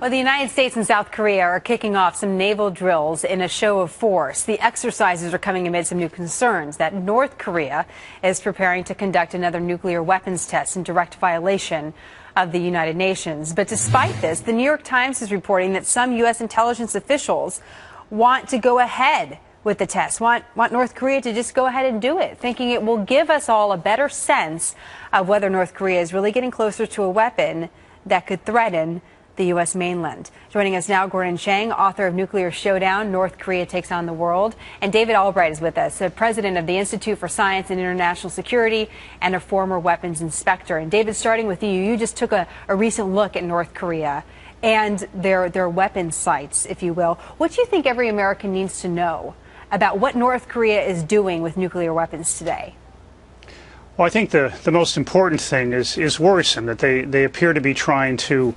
Well, the United States and South Korea are kicking off some naval drills in a show of force. The exercises are coming amid some new concerns that North Korea is preparing to conduct another nuclear weapons test in direct violation of the United Nations. But despite this, the New York Times is reporting that some U.S. intelligence officials want to go ahead with the test, want North Korea to just go ahead and do it, thinking it will give us all a better sense of whether North Korea is really getting closer to a weapon that could threaten the U.S. mainland. Joining us now, Gordon Chang, author of Nuclear Showdown, North Korea Takes on the World. And David Albright is with us, the president of the Institute for Science and International Security and a former weapons inspector. And David, starting with you, you just took a recent look at North Korea and their weapons sites, if you will. What do you think every American needs to know about what North Korea is doing with nuclear weapons today? Well, I think the most important thing is worrisome, that they appear to be trying to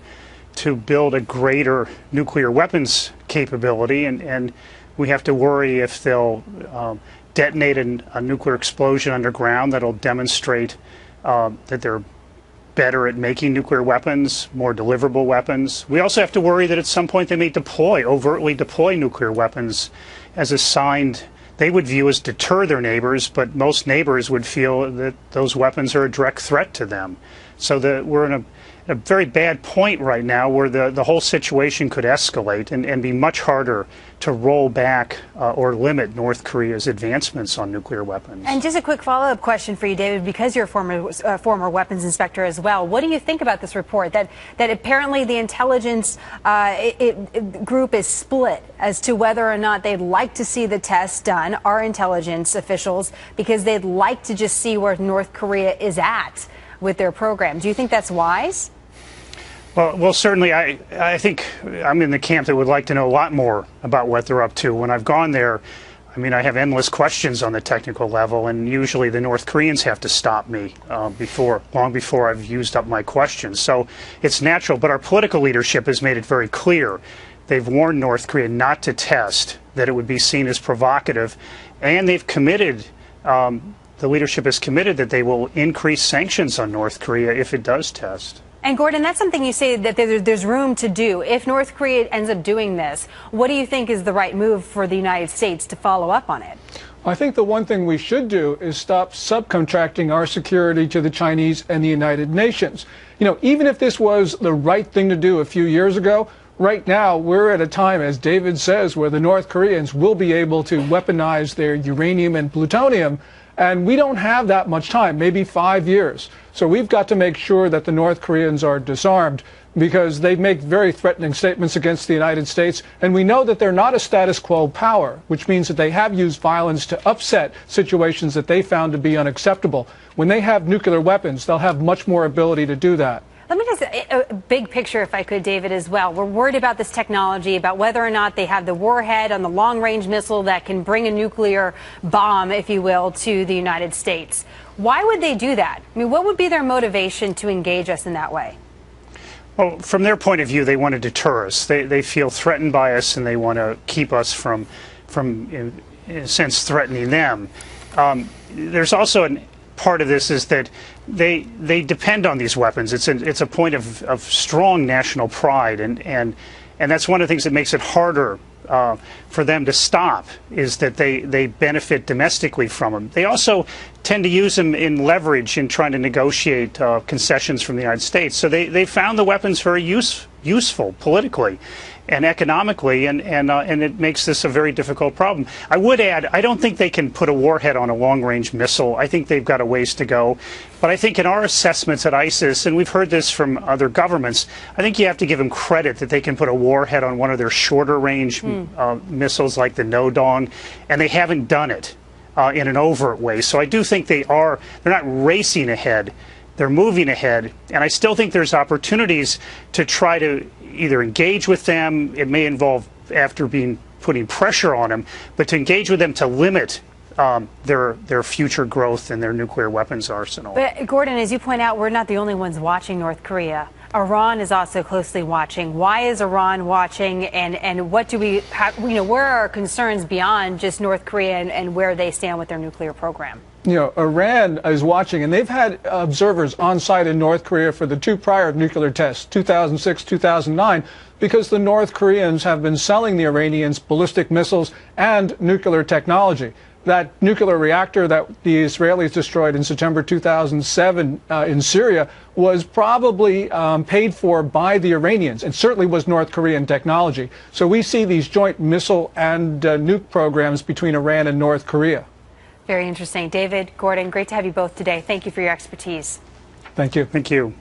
build a greater nuclear weapons capability, and we have to worry if they'll detonate a nuclear explosion underground that'll demonstrate that they're better at making nuclear weapons, more deliverable weapons. We also have to worry that at some point they may overtly deploy nuclear weapons as a sign they would view as deter their neighbors, but most neighbors would feel that those weapons are a direct threat to them. So that we're in a very bad point right now where the whole situation could escalate and be much harder to roll back or limit North Korea's advancements on nuclear weapons. And just a quick follow-up question for you, David, because you're a former weapons inspector as well. What do you think about this report that apparently the intelligence group is split as to whether or not they'd like to see the tests done, our intelligence officials, because they'd like to just see where North Korea is at with their program? Do you think that's wise? Well, certainly I think I'm in the camp that would like to know a lot more about what they're up to. When I've gone there, I mean, I have endless questions on the technical level, and usually the North Koreans have to stop me long before I've used up my questions. So it's natural, but our political leadership has made it very clear. They've warned North Korea not to test, that it would be seen as provocative, and they've committed the leadership is committed that they will increase sanctions on North Korea if it does test. And Gordon, that's something you say that there's room to do. If North Korea ends up doing this, what do you think is the right move for the United States to follow up on it? I think the one thing we should do is stop subcontracting our security to the Chinese and the United Nations. You know, even if this was the right thing to do a few years ago, right now we're at a time, as David says, where the North Koreans will be able to weaponize their uranium and plutonium. And we don't have that much time, maybe 5 years. So we've got to make sure that the North Koreans are disarmed, because they make very threatening statements against the United States. And we know that they're not a status quo power, which means that they have used violence to upset situations that they found to be unacceptable. When they have nuclear weapons, they'll have much more ability to do that. Let me just, a big picture, if I could, David, as well. We're worried about this technology, about whether or not they have the warhead on the long-range missile that can bring a nuclear bomb, if you will, to the United States. Why would they do that? I mean, what would be their motivation to engage us in that way? Well, from their point of view, they want to deter us. They feel threatened by us, and they want to keep us from in a sense, threatening them. There's also part of this is that they depend on these weapons. It's a point of strong national pride, and that's one of the things that makes it harder for them to stop, is that they benefit domestically from them. They also tend to use them in leverage in trying to negotiate concessions from the United States. So they found the weapons very useful politically and economically, and it makes this a very difficult problem. I would add, I don't think they can put a warhead on a long-range missile. I think they've got a ways to go. But I think in our assessments at ISIS, and we've heard this from other governments, I think you have to give them credit that they can put a warhead on one of their shorter-range missiles like the No-Dong, and they haven't done it in an overt way. So I do think they're not racing ahead. They're moving ahead, and I still think there's opportunities to try to either engage with them. It may involve after putting pressure on them, but to engage with them to limit their future growth and their nuclear weapons arsenal. But Gordon, as you point out, we're not the only ones watching North Korea. Iran is also closely watching. Why is Iran watching, and what do where are our concerns beyond just North Korea and where they stand with their nuclear program? Iran is watching, and they've had observers on site in North Korea for the two prior nuclear tests, 2006, 2009, because the North Koreans have been selling the Iranians ballistic missiles and nuclear technology. That nuclear reactor that the Israelis destroyed in September 2007 in Syria was probably paid for by the Iranians, and certainly was North Korean technology. So we see these joint missile and nuke programs between Iran and North Korea. Very interesting. David, Gordon, great to have you both today. Thank you for your expertise. Thank you. Thank you.